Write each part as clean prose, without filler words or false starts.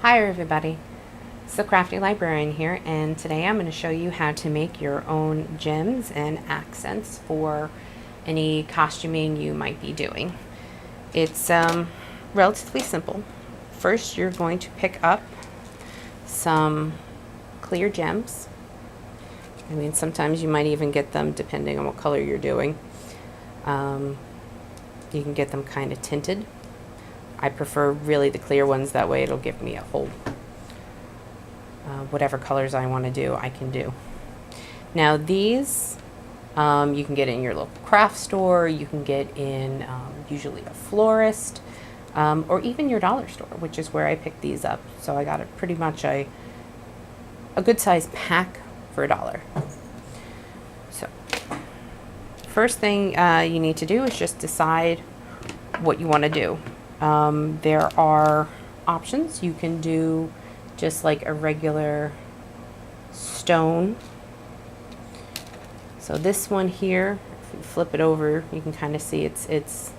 Hi everybody, it's the Crafty Librarian here, and today I'm going to show you how to make your own gems and accents for any costuming you might be doing. It's relatively simple. First, you're going to pick up some clear gems. I mean, sometimes you might even get them depending on what color you're doing. You can get them kind of tinted. I prefer really the clear ones, that way it'll give me a whole whatever colors I want to do, I can do. Now these you can get in your local craft store, you can get in usually a florist, or even your dollar store, which is where I picked these up. So I got it pretty much a good size pack for $1. So first thing you need to do is just decide what you want to do. There are options. You can do just like a regular stone. So this one here, if you flip it over, you can kind of see it's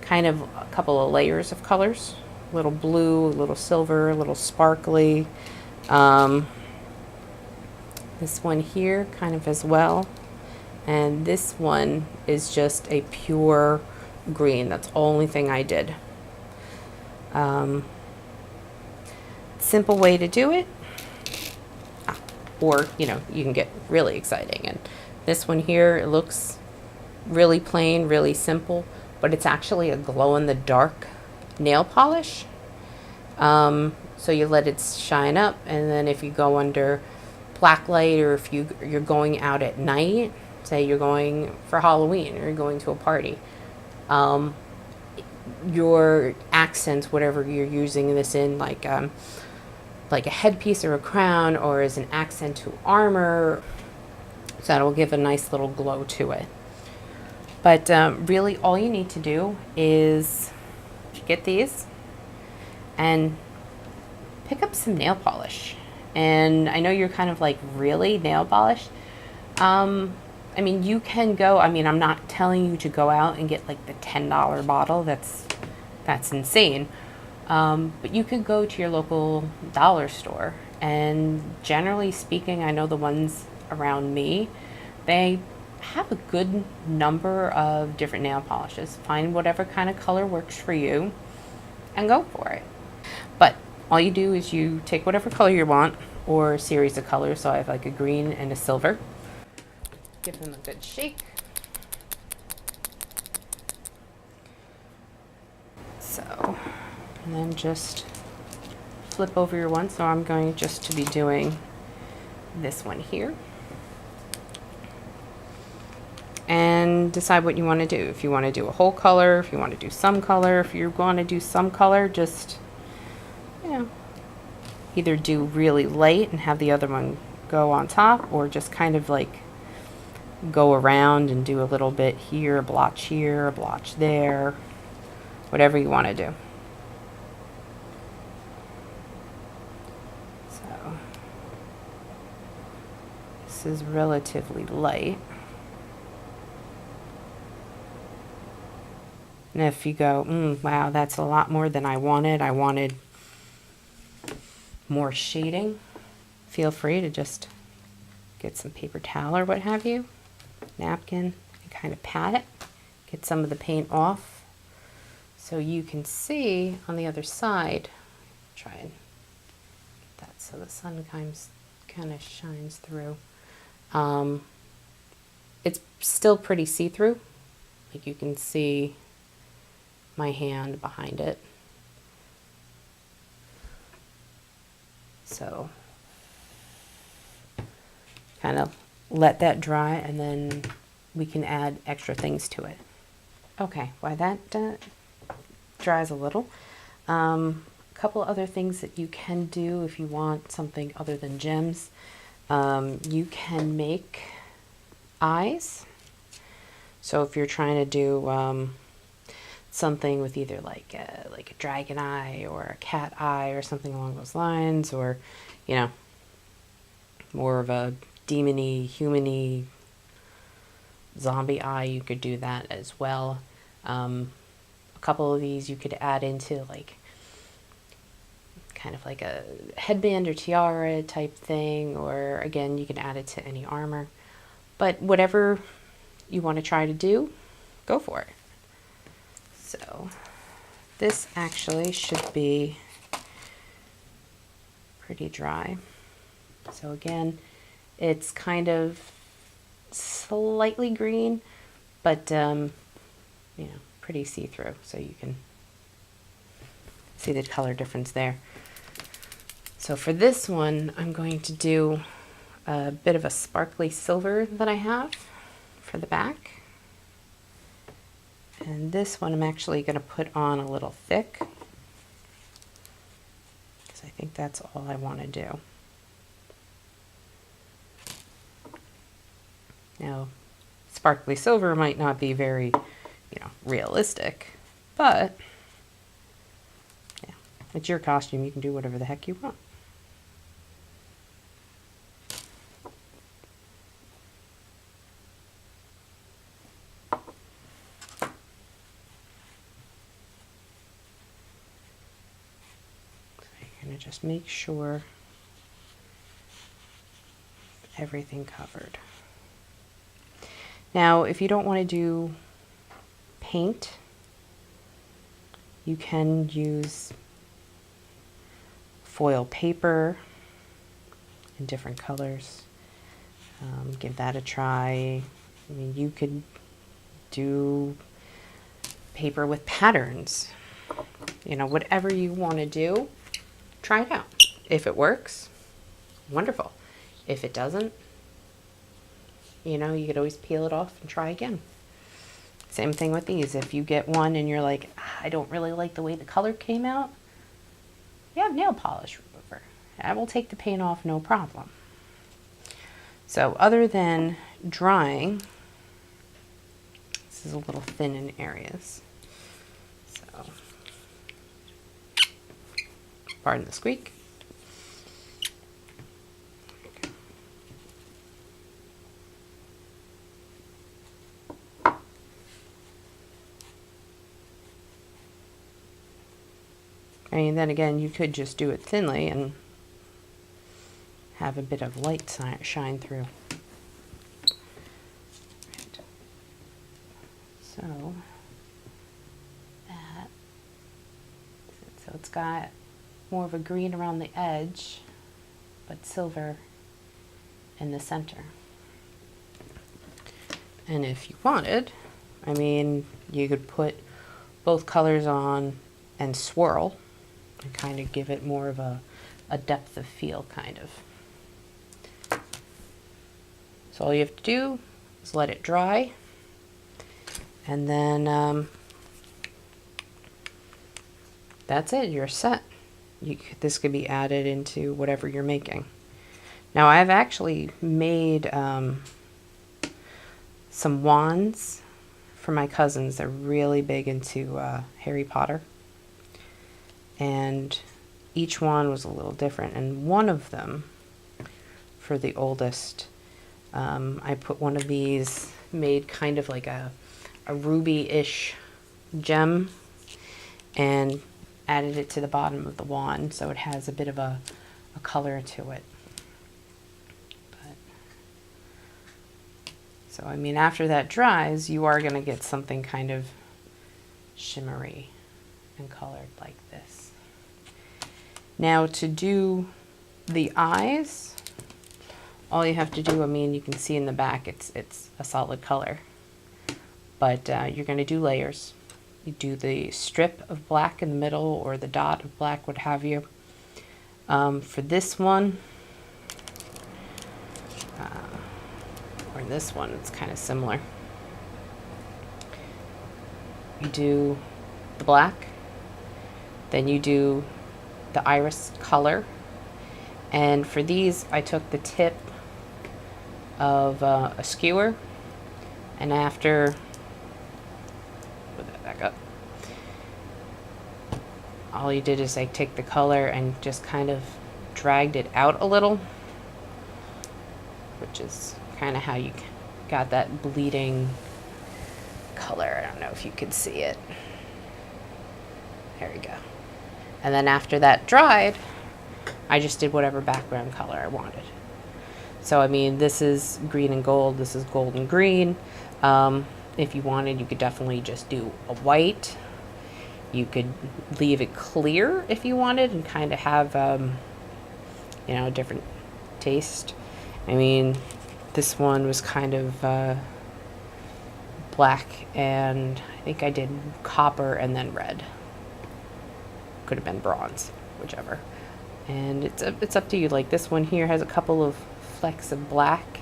kind of a couple of layers of colors. A little blue, a little silver, a little sparkly. This one here kind of as well. And this one is just a pure green. That's the only thing I did. Simple way to do it, or you can get really exciting. And this one here, it looks really plain, really simple, but it's actually a glow-in-the-dark nail polish. So you let it shine up, and then if you go under black light, or if you're going out at night, say you're going for Halloween or you're going to a party, your accents, whatever you're using this in, like a headpiece or a crown, or as an accent to armor, so that will give a nice little glow to it. But really all you need to do is get these and pick up some nail polish. And I know you're kind of like, really, nail polish? I mean, you can go, I'm not telling you to go out and get like the $10 bottle. That's insane. But you could go to your local dollar store, and generally speaking, I know the ones around me, they have a good number of different nail polishes. Find whatever kind of color works for you and go for it. But all you do is you take whatever color you want, or a series of colors. So I have like a green and a silver. Give them a good shake. So, and then just flip over your one. So I'm going just to be doing this one here. And decide what you want to do. If you want to do a whole color, if you want to do some color, if you want to do some color, just, either do really light and have the other one go on top, or just kind of like go around and do a little bit here, a blotch here, a blotch there, whatever you want to do. So this is relatively light. And if you go, wow, that's a lot more than I wanted more shading, feel free to just get some paper towel or what have you, napkin, and kind of pat it, get some of the paint off so you can see on the other side. Try and get that so the sun kind of shines through. It's still pretty see-through, like you can see my hand behind it. So kind of let that dry, and then we can add extra things to it. Okay, while that dries a little, a couple other things that you can do if you want something other than gems. You can make eyes. So if you're trying to do something with either like a dragon eye or a cat eye or something along those lines, or more of a demony, humany, zombie eye, you could do that as well. A couple of these you could add into like kind of like a headband or tiara type thing, or again, you can add it to any armor. But whatever you want to try to do, go for it. So this actually should be pretty dry. So again, it's kind of slightly green, but you know, pretty see-through, so you can see the color difference there. So for this one, I'm going to do a bit of a sparkly silver that I have for the back. And this one I'm actually going to put on a little thick, because I think that's all I want to do. Now, sparkly silver might not be very, you know, realistic, but yeah, it's your costume. You can do whatever the heck you want. You're going to just make sure everything covered. Now, if you don't want to do paint, you can use foil paper in different colors. Give that a try. I mean, you could do paper with patterns. You know, whatever you want to do, try it out. If it works, wonderful. If it doesn't, you know, you could always peel it off and try again. Same thing with these. If you get one and you're like, I don't really like the way the color came out, you have nail polish remover. I will take the paint off, no problem. So other than drying, this is a little thin in areas. So, pardon the squeak. I mean, then again, you could just do it thinly and have a bit of light shine through. Right. So, so it's got more of a green around the edge, but silver in the center. And if you wanted, I mean, you could put both colors on and swirl and kind of give it more of a depth of feel, kind of. So all you have to do is let it dry, and then that's it, you're set. This could be added into whatever you're making. Now I've actually made some wands for my cousins. They're really big into Harry Potter. And each one was a little different. And one of them, for the oldest, I put one of these, made kind of like a ruby-ish gem, and added it to the bottom of the wand, so it has a bit of a color to it. But, so, I mean, after that dries, you are going to get something kind of shimmery and colored like this. Now, to do the eyes, all you have to do, I mean, you can see in the back, it's a solid color. But you're going to do layers. You do the strip of black in the middle, or the dot of black, what have you. For this one, or this one, it's kind of similar. You do the black, then you do the iris color, and for these I took the tip of a skewer, and after, put that back up, all you did is like take the color and just kind of dragged it out a little, which is kind of how you got that bleeding color. I don't know if you could see it. There we go. And then after that dried, I just did whatever background color I wanted. So, I mean, this is green and gold. This is gold and green. If you wanted, you could definitely just do a white. You could leave it clear if you wanted and kind of have, you know, a different taste. I mean, this one was kind of black, and I think I did copper and then red. Could have been bronze, whichever. And it's up to you. Like this one here has a couple of flecks of black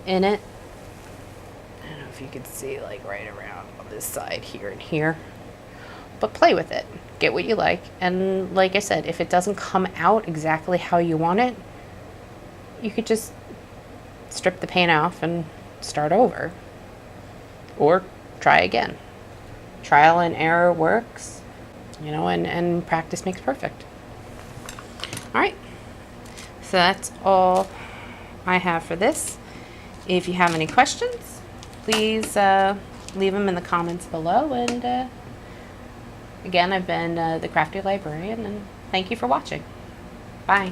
in it. I don't know if you can see, like right around on this side here and here. But play with it. Get what you like. And like I said, if it doesn't come out exactly how you want it, you could just strip the paint off and start over. Or try again. Trial and error works, you know, and practice makes perfect. All right. So that's all I have for this. If you have any questions, please leave them in the comments below. And again, I've been the Crafty Librarian, and thank you for watching. Bye.